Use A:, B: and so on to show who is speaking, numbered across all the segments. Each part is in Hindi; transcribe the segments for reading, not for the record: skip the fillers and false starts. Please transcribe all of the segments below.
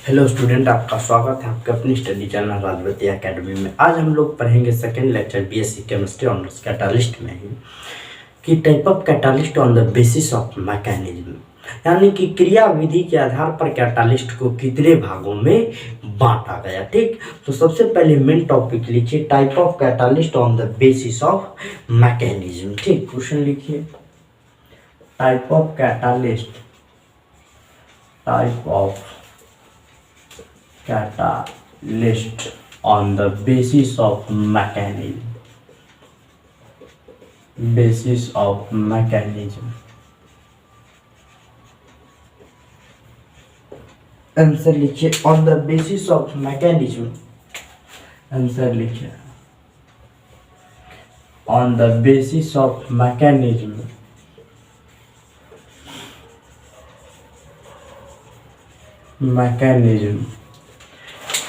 A: हेलो स्टूडेंट, आपका स्वागत है आपके अपनी स्टडी चैनल राजवती एकेडमी में। आज हम लोग पढ़ेंगे second lecture BSc chemistry honours catalyst में ही कि type of catalyst on the basis of mechanism, यानी कि क्रिया विधि के आधार पर कैटालिस्ट को कितने भागों में बांटा गया। ठीक, तो सबसे पहले मेन टॉपिक लिखिए type of catalyst on the basis of mechanism. ठीक, क्वेश्चन लिखिए type of catalyst, type of catalyst on the basis of mechanism answer लिखिए on the basis of mechanism. Answer लिखिए on the basis of mechanism.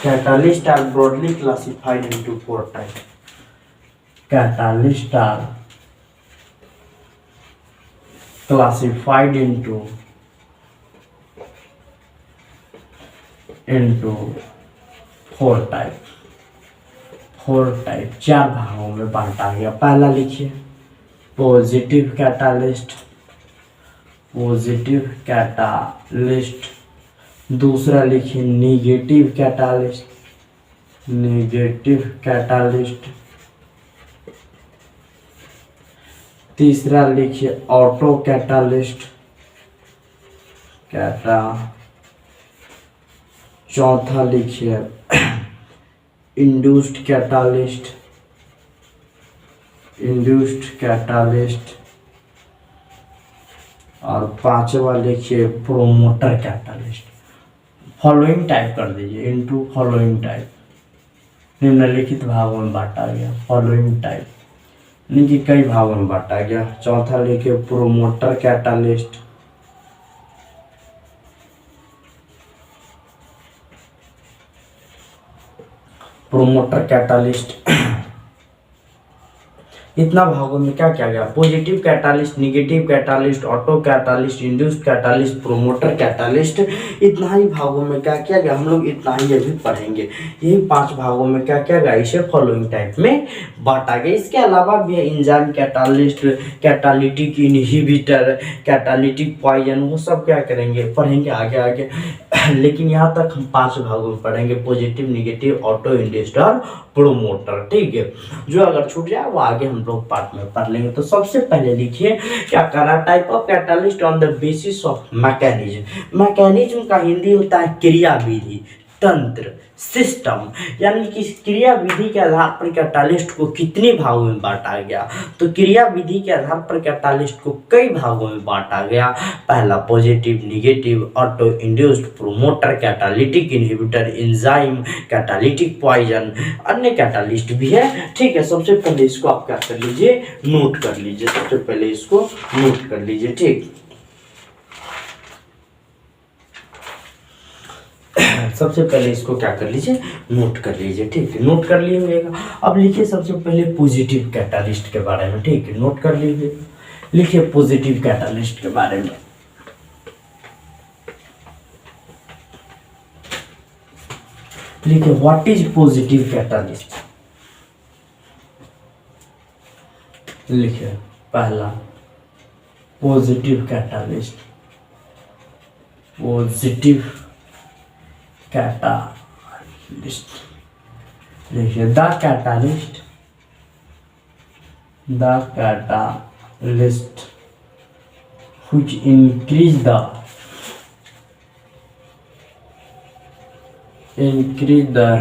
A: Catalysts are broadly classified into four types. Catalysts are classified into four types. चार भागों में बांटा गया। पहला लिखिए पॉजिटिव कैटालिस्ट। दूसरा लिखिए निगेटिव कैटालिस्ट। तीसरा लिखिए ऑटो कैटालिस्ट। चौथा लिखिए इंड्यूस्ड कैटालिस्ट। और पांचवा लिखिए प्रोमोटर कैटालिस्ट। फॉलोइंग टाइप कर दीजिए इनटू फॉलोइंग टाइप, निम्नलिखित भागों में बांटा गया। फॉलोइंग टाइप यानी कि कई भागों में बांटा गया। चौथा लिखिए प्रोमोटर कैटालिस्ट। इतना भागों में क्या क्या गया? Positive catalyst, negative catalyst, auto catalyst, induced catalyst, promoter catalyst. इतना ही भागों में क्या क्या गया, हम लोग इतना ही अभी पढ़ेंगे। यही 5 भागों में क्या क्या गया, इसे फॉलोइंग टाइप में बांटा गया। इसके अलावा भी enzyme catalyst, catalytic inhibitor, catalytic poison, वो सब क्या करेंगे, पढ़ेंगे आगे। लेकिन यहाँ तक हम 5 भागों में पढ़ेंगे, पॉजिटिव, निगेटिव, ऑटो, इंड्यूस्ड और प्रोमोटर। ठीक है, जो अगर छूट जाए वो आगे हम लोग पार्ट में पढ़ लेंगे। तो सबसे पहले लिखिए क्या करा, type of catalyst on the basis of mechanism. Mechanism का हिंदी होता है क्रिया विधि, तंत्र, सिस्टम, यानी कि क्रिया विधि के आधार पर कैटालिस्ट को कितने भागों में बांटा गया। तो क्रिया विधि के आधार पर कैटालिस्ट को कई भागों में बांटा गया। पहला positive, negative, auto, induced, promoter, catalytic inhibitor, enzyme, catalytic poison, अन्य कैटालिस्ट भी है। ठीक है, सबसे पहले इसको आप क्या कर लीजिए, नोट कर लीजिए। सबसे पहले इसको नोट कर लीजिए। ठीक, सबसे पहले इसको क्या कर लीजिए, नोट कर लीजिए। ठीक है, नोट कर लीजिएगा। अब लिखिए सबसे पहले पॉजिटिव कैटालिस्ट के बारे में। ठीक है, नोट कर लीजिए। लिखिए पॉजिटिव कैटालिस्ट के बारे में। लिखिए व्हाट इज पॉजिटिव कैटालिस्ट। लिखिए पहला पॉजिटिव कैटालिस्ट, कैटालिस्ट। लिखिए the catalyst which increase the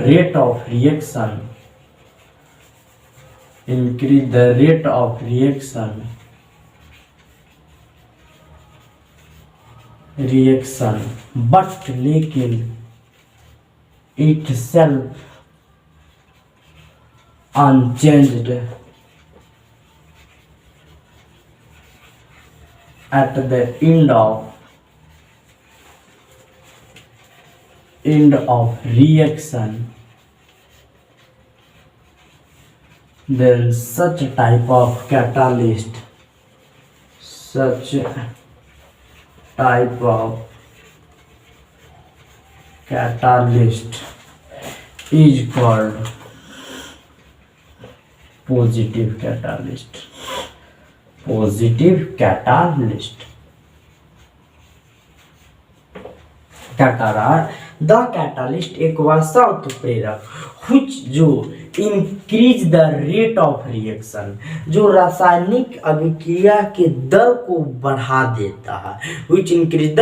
A: rate of reaction, but लेकिन itself unchanged at the end of reaction, then such type of catalyst catalyst is called positive catalyst. Positive catalyst. क्या कर रहा है? द कैटालिस्ट एक वैसा उत्प्रेरक which जो increase the rate of reaction, जो रासायनिक अभिक्रिया के दर को बढ़ा देता है, which increase the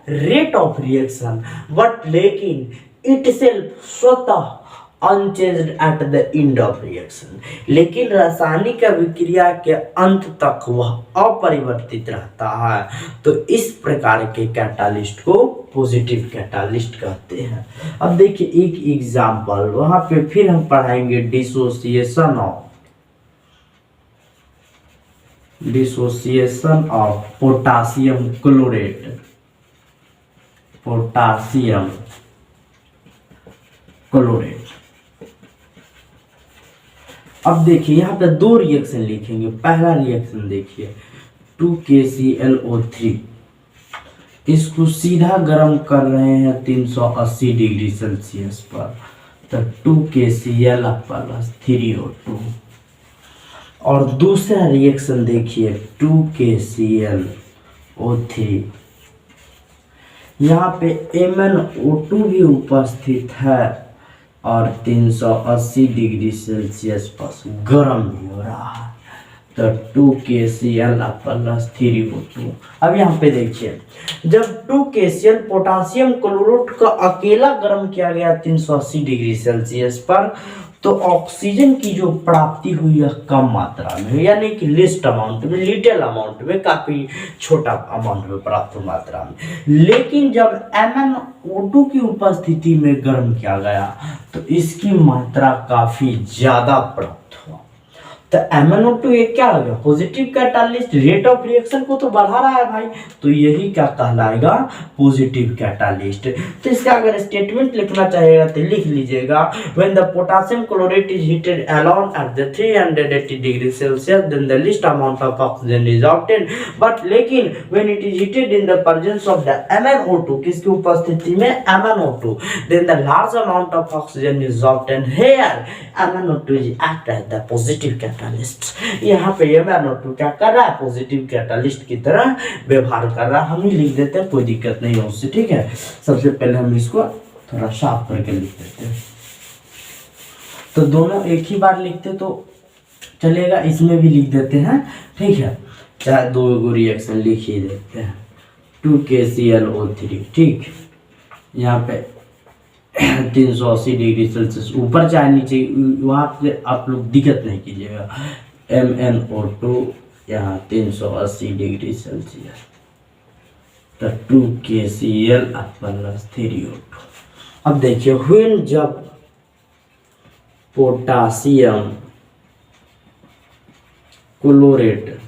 A: rate of reaction but लेकिन इट सेल्फ स्वतः unchanged at the end of reaction, लेकिन रासायनिक अभिक्रिया के अंत तक वह अपरिवर्तित रहता है। तो इस प्रकार के कैटालिस्ट को पॉजिटिव कैटालिस्ट कहते हैं। अब देखिए एक एग्जांपल, वहां पे फिर हम पढ़ाएंगे dissociation of potassium chlorate. Potassium chlorate. अब देखिए यहाँ पे दो रिएक्शन लिखेंगे। पहला रिएक्शन देखिए 2KClO3, इसको सीधा गर्म कर रहे हैं 380 डिग्री सेल्सियस पर, तो 2KCl + 3O2। और दूसरा रिएक्शन देखिए 2KClO3, यहाँ पे MnO2 भी उपस्थित है और 380 डिग्री सेल्सियस पर गर्म भी हो रहा है, तो 2KCl + 3O2। अब यहाँ पे देखिए जब 2KCl पोटासियम क्लोराइड का अकेला गर्म किया गया 380 डिग्री सेल्सियस पर, तो ऑक्सीजन की जो प्राप्ति हुई है कम मात्रा में, यानी कि लिस्ट अमाउंट में, लिटिल अमाउंट में, काफी छोटा अमाउंट में प्राप्त मात्रा में। लेकिन जब MnO2 की उपस्थिति में गर्म किया गया तो इसकी मात्रा काफी ज्यादा प्राप्त हुआ। तो MnO2 ये क्या हो गया? Positive catalyst, rate of reaction को तो बढ़ा रहा है भाई, तो यही क्या कहलाएगा? Positive catalyst. तो इसका अगर स्टेटमेंट लिखना चाहेगा तो लिख लीजिएगा, when the potassium chloride is heated alone at the 380 degree Celsius then the least amount of oxygen is obtained, but लेकिन when it is heated in the presence of the MnO2, किसकी उपस्थिति में? MnO2, then the large amount of oxygen is obtained. Here MnO2 is act as the positive catalyst. यहाँ पे MnO2 क्या कर रहा है? पॉजिटिव कैटालिस्ट की तरह व्यवहार कर रहा है। हम ही लिख देते हैं, कोई दिक्कत नहीं है उससे, ठीक है। सबसे पहले हम इसको थोड़ा साफ करके लिख देते हैं, तो दोनों एक ही बार लिखते तो चलेगा, इसमें भी लिख देते हैं, ठीक है। चाहे दो रिएक्शन लिख ही देते हैं। 2KClO3, ठीक, यहाँ पे 380 डिग्री सेल्सियस ऊपर चाहे नीचे, वहाँ पे आप लोग दिक्कत नहीं कीजिएगा। MnO2 यहाँ 380 डिग्री सेल्सियस, तो 2KCl + 3O2। अब देखिए व्हेन जब potassium chlorate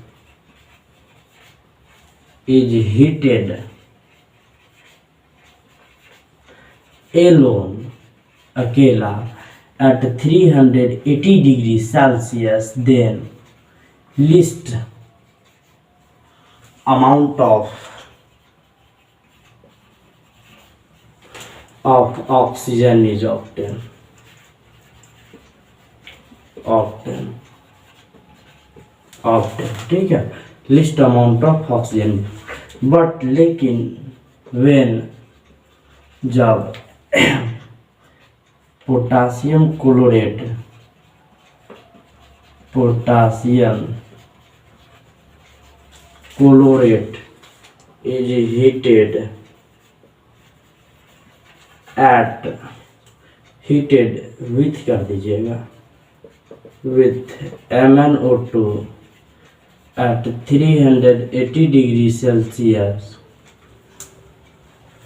A: is heated alone, अकेला, at 380 degree Celsius, then least amount of oxygen is obtained, ठीक है, least amount of oxygen। but लेकिन when जब potassium chlorate is heated with कर दीजिएगा, with MnO2 at 380 degree Celsius,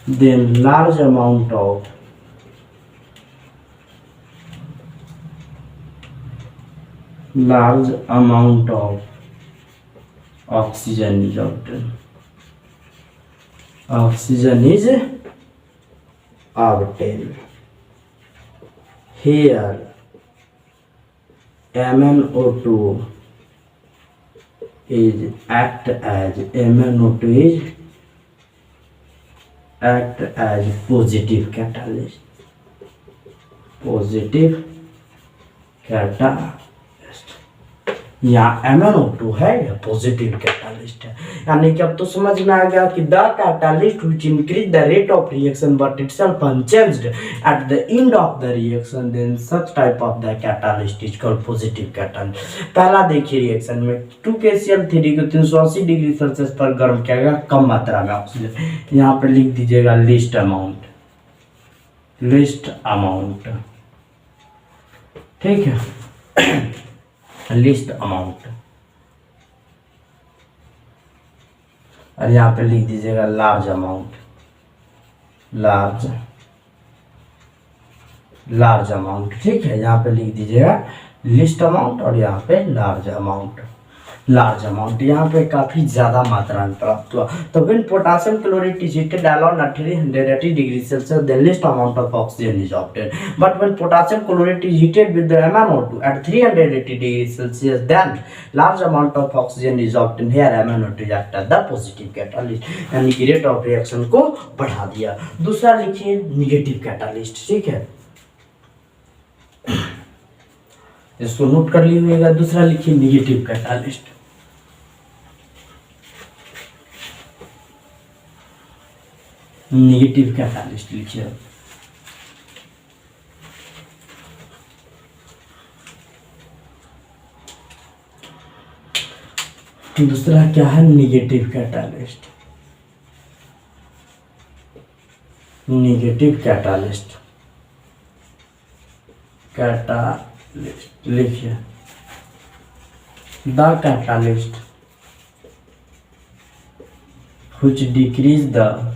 A: then large amount of oxygen is obtained. Here MnO2 is act as positive catalyst. Positive catalyst. यहाँ MnO2 है या पॉजिटिव कैटालिस्ट है, यानी कि अब तो समझ में आ गया कि the catalyst which increase the rate of reaction but itself unchanged at the end of the reaction, then such type of the catalyst is called positive catalyst. पहला देखिए रिएक्शन में 2KCl3 को 380 डिग्री सेल्सियस पर गर्म किया गया कम मात्रा में ऑक्सीजन। यहाँ पे लिख दीजिएगा लिस्ट अमाउंट, लिस्ट अमाउंट, ठीक है, लिस्ट अमाउंट। और यहाँ पे लिख दीजिएगा लार्ज अमाउंट, लार्ज अमाउंट, ठीक है। यहाँ पे लिख दीजिएगा लिस्ट अमाउंट और यहाँ पे लार्ज अमाउंट, यहाँ पे काफी ज्यादा मात्रा में प्राप्त हुआ। तो when potassium chloride is heated around 380 degree Celsius the least amount of oxygen is obtained, but when potassium chloride is heated with the MnO2 at 380 degree Celsius then large amount of oxygen is obtained. Here MnO2 act as the positive catalyst, यानी कि रेट ऑफ रिएक्शन को बढ़ा दिया। दूसरा लिखिए निगेटिव कैटालिस्ट, ठीक है, इसको नोट कर लीजिएगा। दूसरा लिखिए निगेटिव कैटालिस्ट। निगेटिव कैटालिस्ट लिखिए। दूसरा क्या है negative catalyst, negative catalyst, catalyst लिखिए। The catalyst which decrease the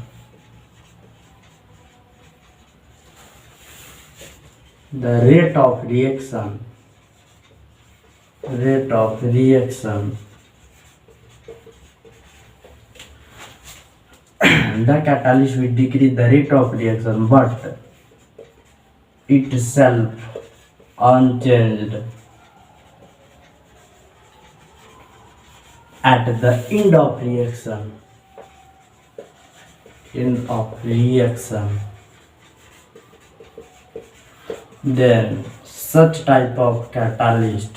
A: rate of reaction, the catalyst will decrease the rate of reaction but itself unchanged at the end of reaction, then such type of catalyst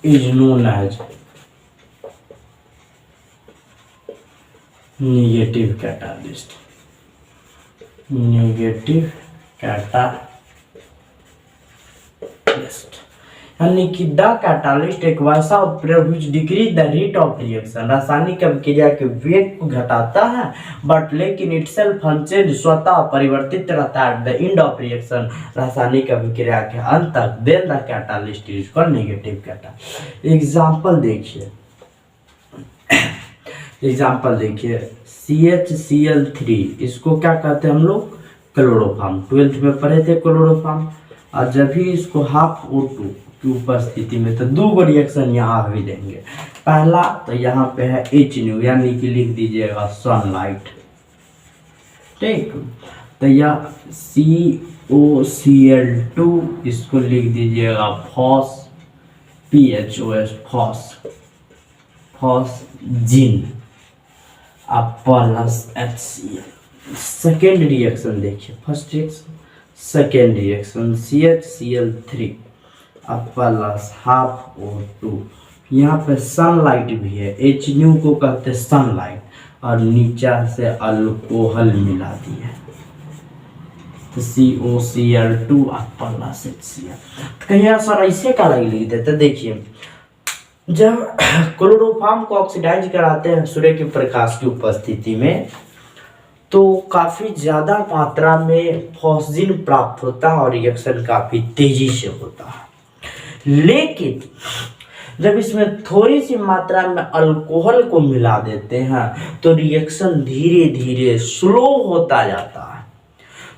A: is known as negative catalyst, यानी कि द कैटालिस्ट एक वैसा उत्प्रेरक which decrease the rate of reaction, रासायनिक अभिक्रिया के वेग को घटाता है बट लेकिन इटसेल्फ अनचेंज, स्वतः परिवर्तित रहता है at the end of reaction, रासायनिक अभिक्रिया के अंत तक, then the catalyst is called negative catalyst. Example देखिए CHCl3, इसको क्या कहते हैं हम लोग, क्लोरोफॉर्म। 12th में पढ़े थे क्लोरोफॉर्म। और जब भी इसको हाफ O2 की उपस्थिति में तो दो रिएक्शन यहाँ भी देंगे। पहला तो यहाँ पे है HNO, यानी कि लिख दीजिएगा सनलाइट, ठीक। तो यह COCl2, इसको लिख दीजिएगा FOSS, PHOS phosgene plus HCl। Second reaction देखिए, first reaction, second reaction CHCl3 plus half O2, यहाँ पे सनलाइट भी है, HNO को कहते हैं सनलाइट, और नीचे से अल्कोहल मिला दिया तो COCl2 प्लस HCl। तो कहीं सर ऐसे का लिख देते, देखिए जब क्लोरोफॉर्म को ऑक्सीडाइज कराते हैं सूर्य के प्रकाश की उपस्थिति में तो काफी ज्यादा मात्रा में फॉस्जिन प्राप्त होता है और रिएक्शन काफी तेजी से होता है। लेकिन जब इसमें थोड़ी सी मात्रा में अल्कोहल को मिला देते हैं तो रिएक्शन धीरे धीरे स्लो होता जाता है।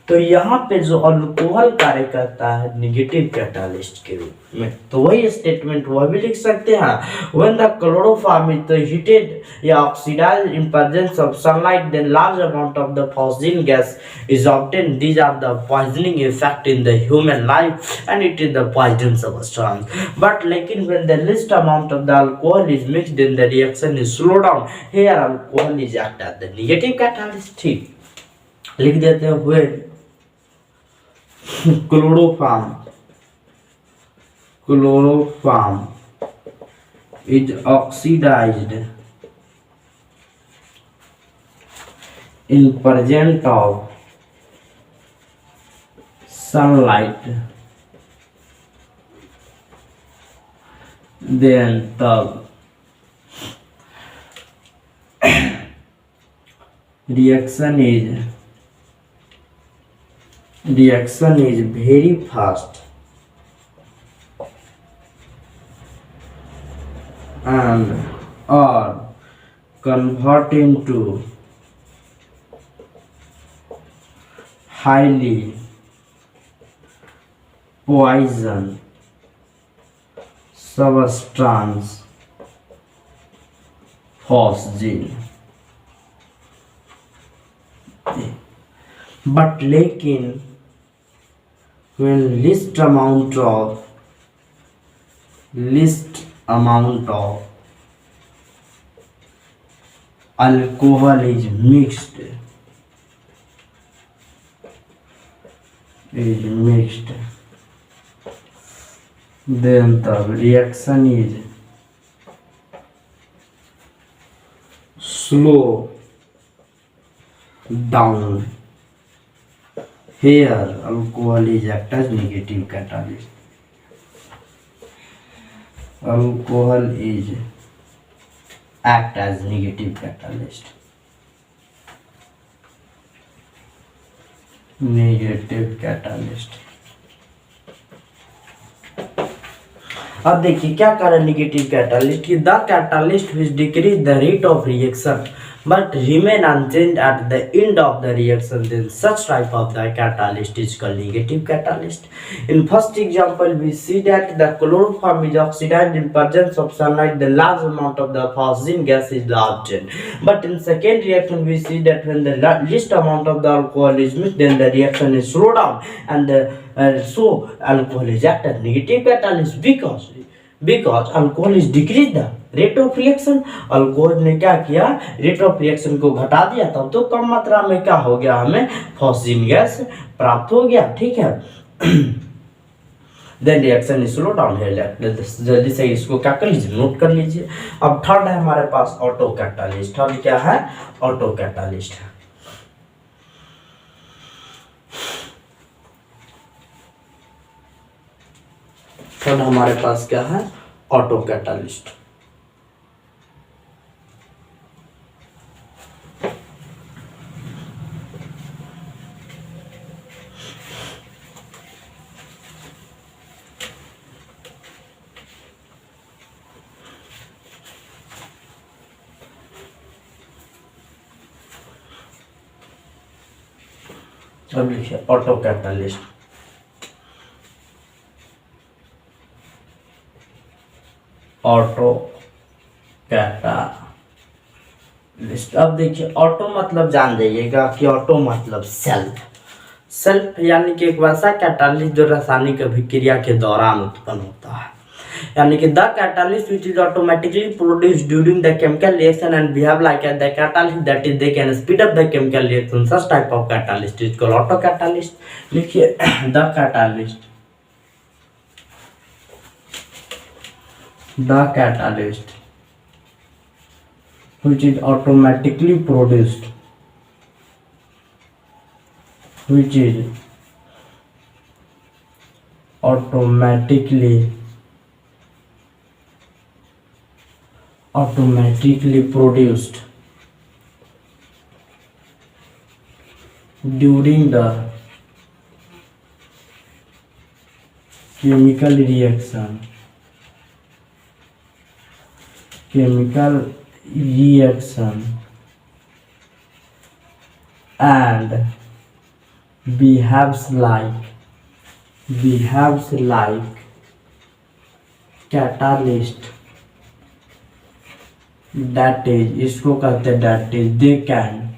A: तो यहाँ पे जो अल्कोहल कार्य करता है निगेटिव कैटालिस्ट के रूप में, तो वही स्टेटमेंट वह भी लिख सकते हैं, when the chloroform is heated या oxidised in presence of sunlight then large amount of the poison gas is obtained, these are the poisoning effect in the human life and it is the poison substance, but लेकिन when the least amount of the alcohol is mixed in the reaction is slow down, here alcohol is act as the negative catalyst. ठीक, लिख देते हैं हुए chloroform is oxidized in presence of sunlight, then the reaction is very fast and are convert into highly poison substance phosgene, but लेकिन when least amount of alcohol is mixed, then the reaction is slow down. Here alcohol is act as negative catalyst. Alcohol is act as negative catalyst. अब देखिए क्या कर नेगेटिव कैटालिस्ट की, the catalyst which decrease the rate of reaction but remain unchanged at the end of the reaction, then such type of the catalyst is called negative catalyst. In first example we see that the chloroform is oxidized in presence of sunlight, the large amount of the phosgene gas is obtained, but in second reaction we see that when the least amount of the alcohol is mixed, then the reaction is slow down and so alcohol is act as negative catalyst because alcohol is decrease the rate of reaction. Alcohol ने क्या किया, रेट ऑफ रिएक्शन को घटा दिया, तब तो कम मात्रा में क्या हो गया, हमें फॉस्जीन गैस प्राप्त हो गया। ठीक है, then reaction is slow down है। जल्दी से इसको क्या कर लीजिए, नोट कर लीजिए। अब थर्ड है हमारे पास ऑटो कैटालिस्ट। थर्ड क्या है, ऑटो कैटालिस्ट है। थर्ड हमारे पास क्या है, ऑटो कैटालिस्ट। अब लिखिए ऑटो कैटालिस्ट। Auto catalyst. अब देखिए ऑटो मतलब जान जाइएगा कि ऑटो मतलब सेल्फ यानी कि एक वैसा कैटालिस्ट जो रासायनिक अभिक्रिया के दौरान उत्पन्न होता है, यानी कि the catalyst which is automatically produced during the chemical reaction and behave like the catalyst, that is they can speed up the chemical reaction. Such type of catalyst is called auto catalyst. लिखिए the catalyst which is automatically produced during the chemical reaction and behaves like catalyst, that is इसको कहते हैं that is they can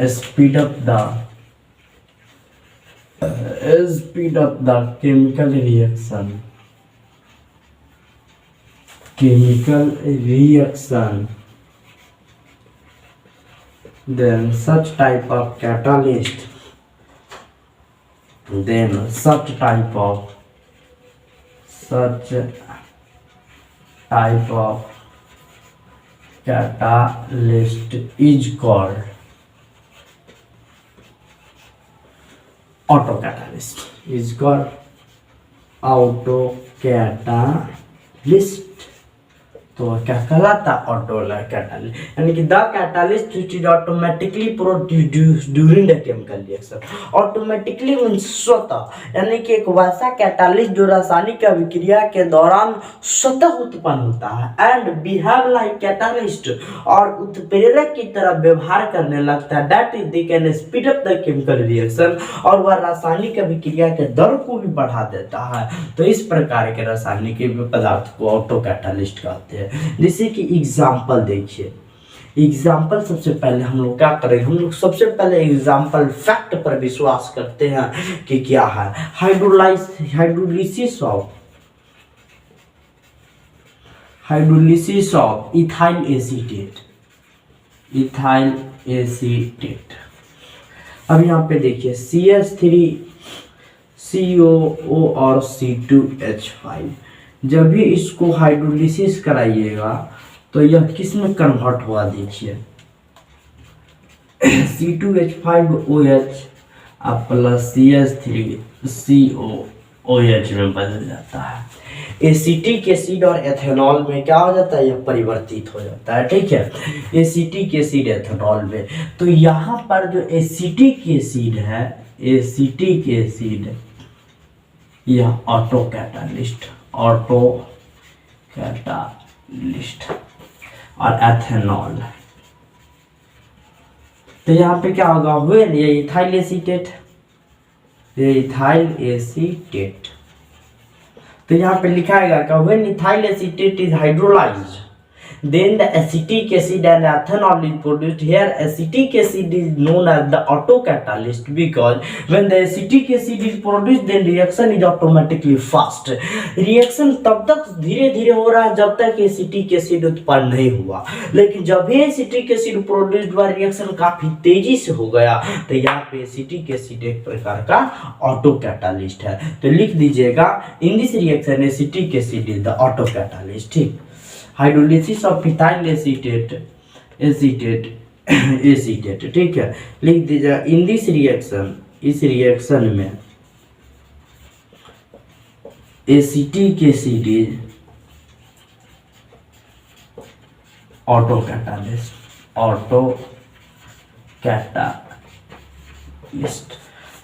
A: speed up the chemical reaction. Then such type of catalyst is called autocatalyst. तो क्या कहलाता ऑटो कैटालिस्ट, यानी कि the catalyst which is automatically produce during the chemical reaction. Automatically means स्वतः, यानी कि एक वैसा कैटालिस्ट जो रासायनिक अभिक्रिया के दौरान स्वतः उत्पन्न होता है एंड बिहेव लाइक कैटालिस्ट, और उत्प्रेरक की तरह व्यवहार करने लगता है। That is they can speed up the chemical reaction, और वह रासायनिक अभिक्रिया के दर को भी बढ़ा देता है। तो इस प्रकार के रासायनिक पदार्थ को ऑटो कैटालिस्ट कहते हैं। जैसे कि एग्जाम्पल देखिए, एग्जाम्पल सबसे पहले हम लोग क्या करेंगे, हम लोग सबसे पहले एग्जाम्पल फैक्ट पर विश्वास करते हैं कि क्या है। Hydrolysis of ethyl acetate. अब यहाँ पे देखिए CH3COO और C2H5, जब भी इसको हाइड्रोलिसिस कराइएगा तो यह किस में कन्वर्ट हुआ देखिए, C2H5OH प्लस CH3COOH में बदल जाता है। एसिटिक एसिड और एथेनॉल में क्या हो जाता है, यह परिवर्तित हो जाता है। ठीक है, एसिटिक एसिड एथेनॉल में। तो यहाँ पर जो एसिटिक एसिड है, यह ऑटो कैटालिस्ट और एथेनॉल। तो यहाँ पे क्या होगा, ये इथाइल एसीटेट। तो यहाँ पे लिखाएगा कि when ethyl acetate is hydrolysed then the acetic acid and ethanol is produced. Here acetic acid is known as the autocatalyst because when the acetic acid is produced then reaction is automatically fast. reaction तब तक धीरे धीरे हो रहा है जब तक acetic acid उत्पन्न नहीं हुआ, लेकिन जब भी acetic acid प्रोड्यूस्ड हुआ रिएक्शन काफी तेजी से हो गया। तो यहाँ पे acetic acid एक प्रकार का ऑटोकैटालिस्ट है। तो लिख दीजिएगा in this reaction acetic acid is the autocatalyst। ठीक, हाइड्रोलिसिस ऑफ इथाइल एसीटेट, ठीक है, लिख दीजिए इन दिस रिएक्शन, इस रिएक्शन में एसिटिक एसिड इज ऑटोकैटालिस्ट,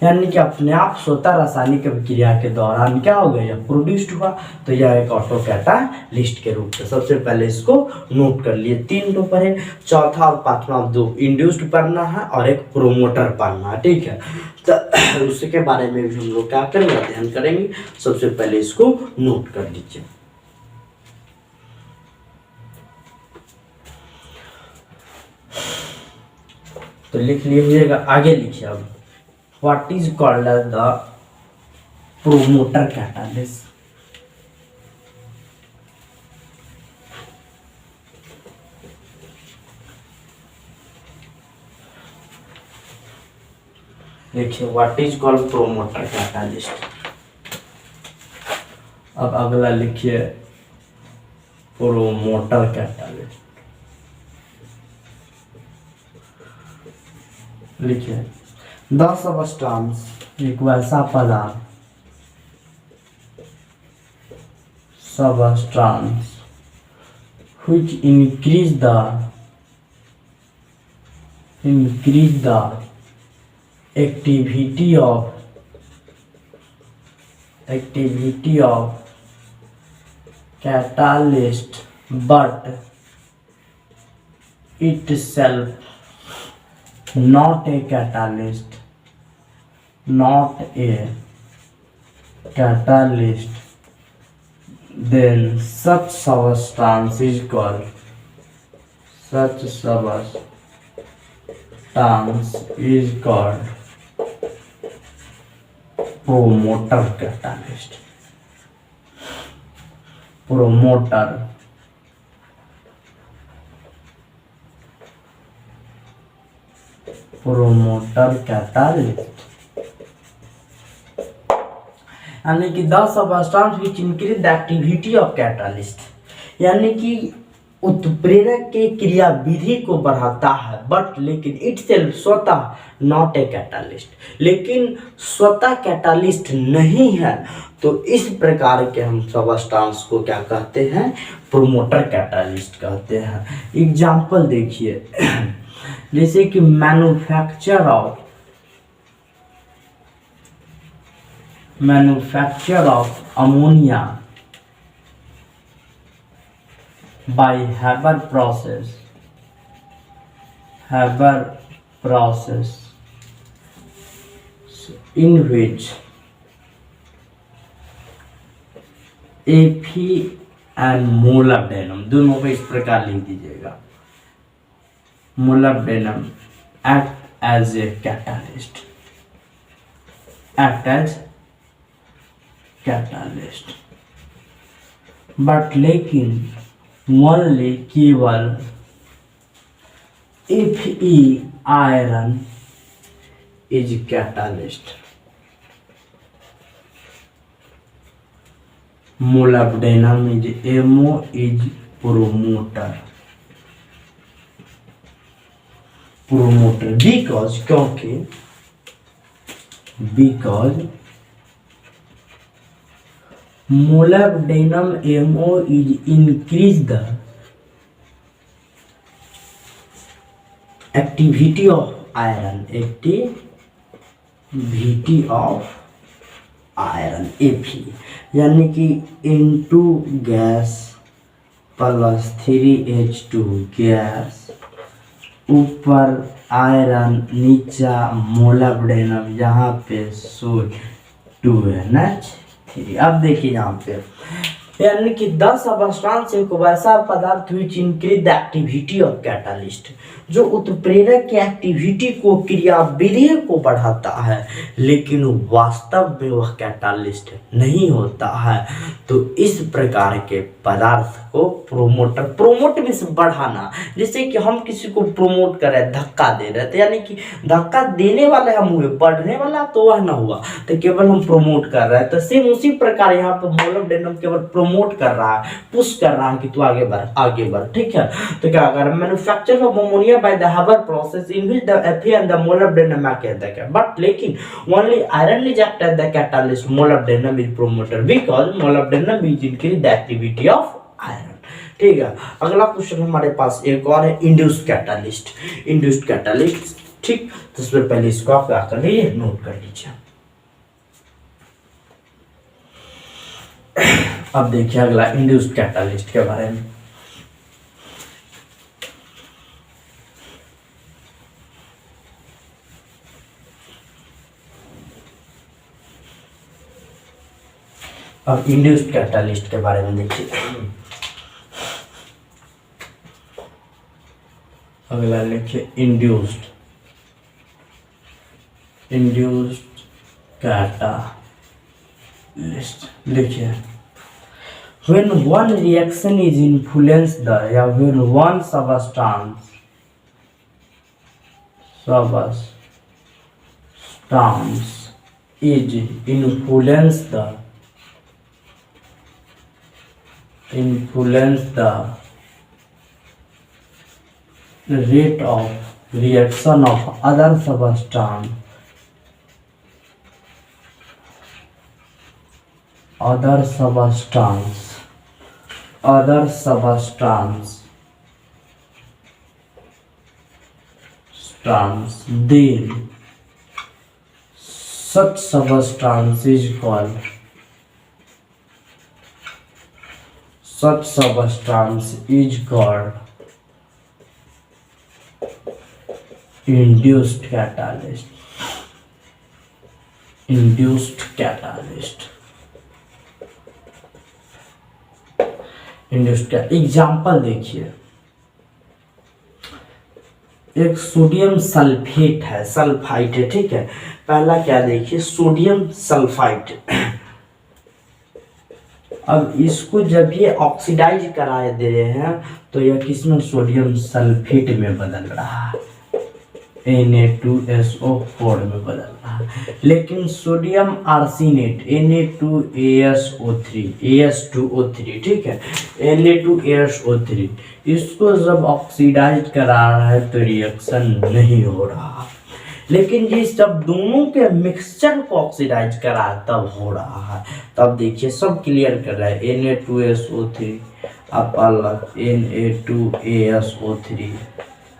A: यानी कि अपने आप स्वतः रासायनिक अभिक्रिया के दौरान क्या हो गया, यह प्रोड्यूस्ड हुआ। तो यह एक ऑटोकैटालिस्ट के रूप में। सबसे पहले इसको नोट कर लिए, 3 तो पढ़े, चौथा और पांचवा 2 इंड्यूस्ड पढ़ना है और एक प्रोमोटर पढ़ना है। ठीक है, तो उसके बारे में भी हम लोग क्या करेंगे, अध्ययन करेंगे। सबसे पहले इसको नोट कर लीजिए। तो लिख लीजिएगा, आगे लिखिए। अब what is called as the promoter catalyst? देखिए what is called promoter catalyst। अब अगला लिखिए प्रोमोटर कैटालिस्ट। लिखिए द सबस्टांस, एक वैसा पदार्थ, substance which increase the activity of catalyst but itself not a catalyst, not a catalyst, then such substance is called, such substance is called promoter catalyst. Promoter catalyst, यानी कि the substance which increase the activity of catalyst, यानी कि उत्प्रेरक के क्रियाविधि को बढ़ाता है, बट लेकिन इट सेल्फ स्वतः नॉट ए कैटालिस्ट, लेकिन स्वतः कैटालिस्ट नहीं है। तो इस प्रकार के हम सबस्टांस को क्या कहते हैं, प्रोमोटर कैटालिस्ट कहते हैं। एग्जाम्पल देखिए, जैसे कि manufacture of ammonia by Haber process in which Fe and molybdenum, दोनों को इस प्रकार लिख दीजिएगा, molybdenum act as a catalyst, but लेकिन only केवल Fe iron is catalyst, molybdenum is MO is promoter because molybdenum MO is increase the activity of iron, Fe, यानी कि N2 gas plus 3H2 gas, ऊपर आयरन, नीचा मोलिब्डेनम, यहाँ पे सोल्ट 2NH3। अब देखिए यहाँ पे, यानी कि 10 सबस्टांस एक वैसा पदार्थ which increase the activity of catalyst, जो उत्प्रेरक की एक्टिविटी को, क्रियाविधि को बढ़ाता है, लेकिन वास्तव में वह कैटालिस्ट नहीं होता है। तो इस प्रकार के पदार्थ को प्रोमोट मीन्स बढ़ाना। जैसे कि हम किसी को प्रोमोट कर रहे हैं, धक्का दे रहे थे, यानी कि धक्का देने वाले हम हुए, बढ़ने वाला तो वह ना हुआ, तो केवल हम प्रोमोट कर रहे हैं। तो सेम उसी प्रकार यहाँ पर मोलिब्डेनम केवल प्रोमोट कर रहा है, पुश कर रहा है कि तू आगे बढ़, ठीक है। तो क्या अगर manufacture of ammonia by the Haber process in which the Fe and the molybdenum act as the, but लेकिन only iron is act as the catalyst, molybdenum is promoter because molybdenum is increase the activity of iron, ठीक है। अगला क्वेश्चन हमारे पास एक और है, इंड्यूस्ड कैटालिस्ट, ठीक। तो इससे पहले इसको आप क्या कर लीजिए, नोट कर लीजिए। अब देखिए अगला इंड्यूस्ड कैटालिस्ट के बारे में। अब इंड्यूस्ड कैटालिस्ट के बारे में देखिए। अगला लिखिए इंड्यूस्ड कैटालिस्ट, लिखिए when one reaction is influenced the, या when one substance is influence the rate of reaction of other substance then such substance is called induced catalyst, induced catalyst, induced का एग्जाम्पल देखिए, एक सोडियम सल्फेट है, सल्फाइट है, ठीक है। पहला क्या देखिए, सोडियम सल्फाइट। अब इसको जब ये ऑक्सीडाइज करा दे रहे हैं तो यह किसमें, सोडियम सल्फेट में बदल रहा है, Na2SO4 में बदल रहा है। लेकिन सोडियम आर्सेनेट Na2ASO3, AS2O3, ठीक है, Na2ASO3, इसको जब ऑक्सीडाइज करा रहा है तो रिएक्शन नहीं हो रहा। लेकिन जिस जब दोनों के मिक्सचर को ऑक्सीडाइज करा तब हो रहा है। तब देखिए सब क्लियर कर रहा है, Na2SO3 अब अलग Na2ASO3।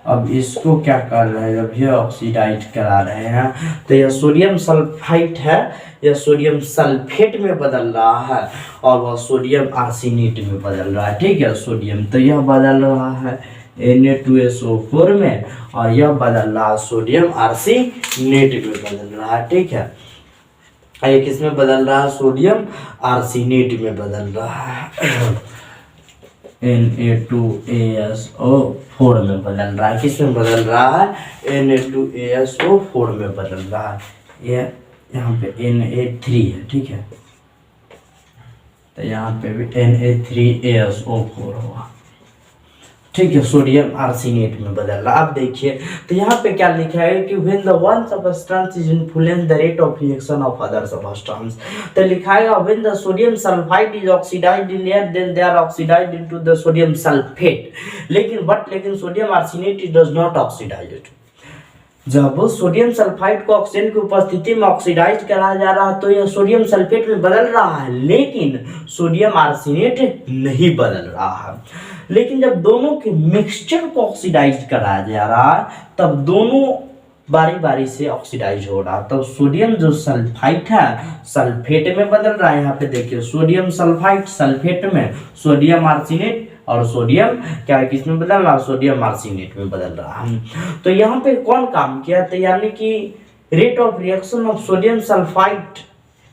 A: अब इसको क्या कर रहे हैं, जब ये ऑक्सीडाइज करा रहे हैं तो यह सोडियम सल्फाइट है, यह सोडियम सल्फेट में बदल रहा है और वह सोडियम आर्सेनेट में बदल रहा है, ठीक है। सोडियम तो यह बदल रहा है Na2SO4 में और यह बदल रहा है सोडियम आर्सेनेट में बदल रहा है, ठीक है। ये किस में बदल रहा है, सोडियम आर्सेनेट में बदल रहा है, Na2ASO4 में बदल रहा है। किस में बदल रहा है, Na2ASO4 में बदल रहा है। ये यहाँ पे Na3 है, ठीक है, तो यहाँ पे भी Na3ASO4 होगा, ठीक है। सोडियम आर्सेनेट में बदल रहा। अब देखिए तो यहाँ पे क्या लिखा है कि when the one substance is influence the rate of reaction of other substance, तो लिखा है when the sodium sulfide is oxidized in air then they are oxidized into the sodium sulfate, लेकिन sodium arsenate does not oxidize it। जब सोडियम सल्फाइड को ऑक्सीजन की उपस्थिति में ऑक्सीडाइज करा जा रहा है तो यह सोडियम सल्फेट में बदल रहा है, लेकिन सोडियम आर्सेनेट नहीं बदल रहा है। लेकिन जब दोनों के मिक्सचर को ऑक्सीडाइज कराया जा रहा है तब दोनों बारी बारी से ऑक्सीडाइज हो रहा है। तो सोडियम जो सल्फाइट है सल्फेट में बदल रहा है। यहाँ पे देखिए सोडियम सल्फाइट सल्फेट में, सोडियम आर्सेनेट और सोडियम क्या है, किस में बदल रहा है, सोडियम आर्सेनेट में बदल रहा है। तो यहाँ पे कौन काम किया, तो यानी कि rate of reaction of sodium sulphite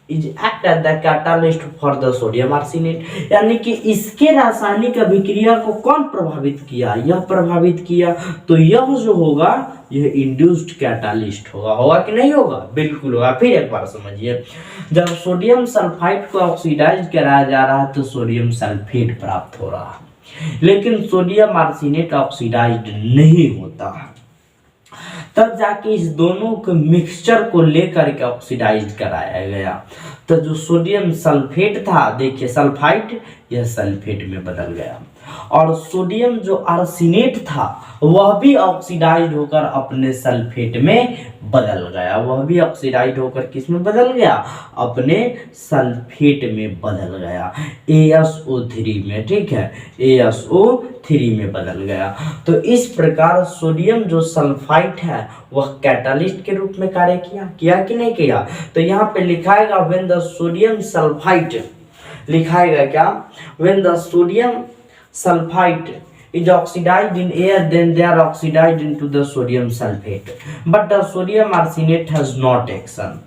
A: is act as the catalyst for the sodium arsenate, यानी कि इसके रासायनिक अभिक्रिया को कौन प्रभावित किया, यह प्रभावित किया। तो यह जो होगा यह इंड्यूस्ड कैटालिस्ट होगा कि नहीं होगा, बिल्कुल होगा। फिर एक बार समझिए, जब सोडियम सल्फाइड को ऑक्सीडाइज कराया जा रहा है तो सोडियम सल्फेट प्राप्त हो रहा है, लेकिन सोडियम आर्सेनेट ऑक्सीडाइज्ड नहीं होता है। तब जाके इस दोनों के मिक्सचर को लेकर के ऑक्सीडाइज कराया गया। तो जो सोडियम सल्फेट था, देखिए सल्फाइड, यह सल्फेट में बदल गया और सोडियम जो आर्सेनेट था वह भी ऑक्सीडाइज होकर अपने सल्फेट में बदल गया। वह भी ऑक्सीडाइज होकर किस में बदल गया, अपने सल्फेट में बदल गया, ASO3 में, ठीक है, ASO3 में बदल गया। तो इस प्रकार सोडियम जो सल्फाइट है वह कैटालिस्ट के रूप में कार्य किया कि नहीं किया। तो यहाँ पे लिखाएगा व्हेन द सोडियम सल्फाइट, लिखाएगा क्या, when the sodium sulfite is oxidized in air then they are oxidized into the sodium sulfate, but the sodium arsenate has not action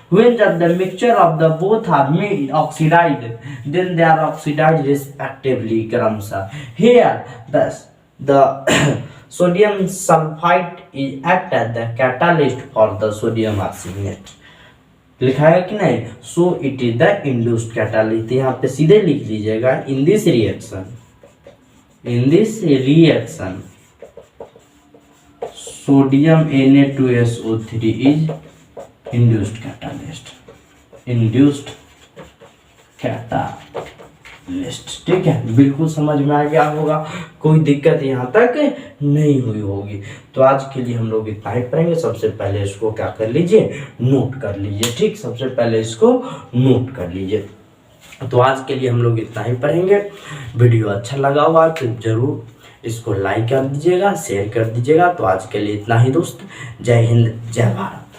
A: when the mixture of the both are made oxidized then they are oxidized respectively क्रमशः। Here thus the sodium sulfite is act as the catalyst for the sodium arsenate, लिखा है कि नहीं। So it is the induced catalyst. यहाँ पे सीधे लिख लीजिएगा in this reaction sodium Na2SO3 is induced catalyst, ठीक है। बिल्कुल समझ में आ गया होगा, कोई दिक्कत यहाँ तक नहीं हुई होगी। तो आज के लिए हम लोग इतना ही पढ़ेंगे। सबसे पहले इसको क्या कर लीजिए, नोट कर लीजिए, ठीक, सबसे पहले इसको नोट कर लीजिए। तो आज के लिए हम लोग इतना ही पढ़ेंगे। वीडियो अच्छा लगा हुआ तो जरूर इसको लाइक कर दीजिएगा, शेयर कर दीजिएगा। तो आज के लिए इतना ही दोस्त, जय हिंद जय भारत।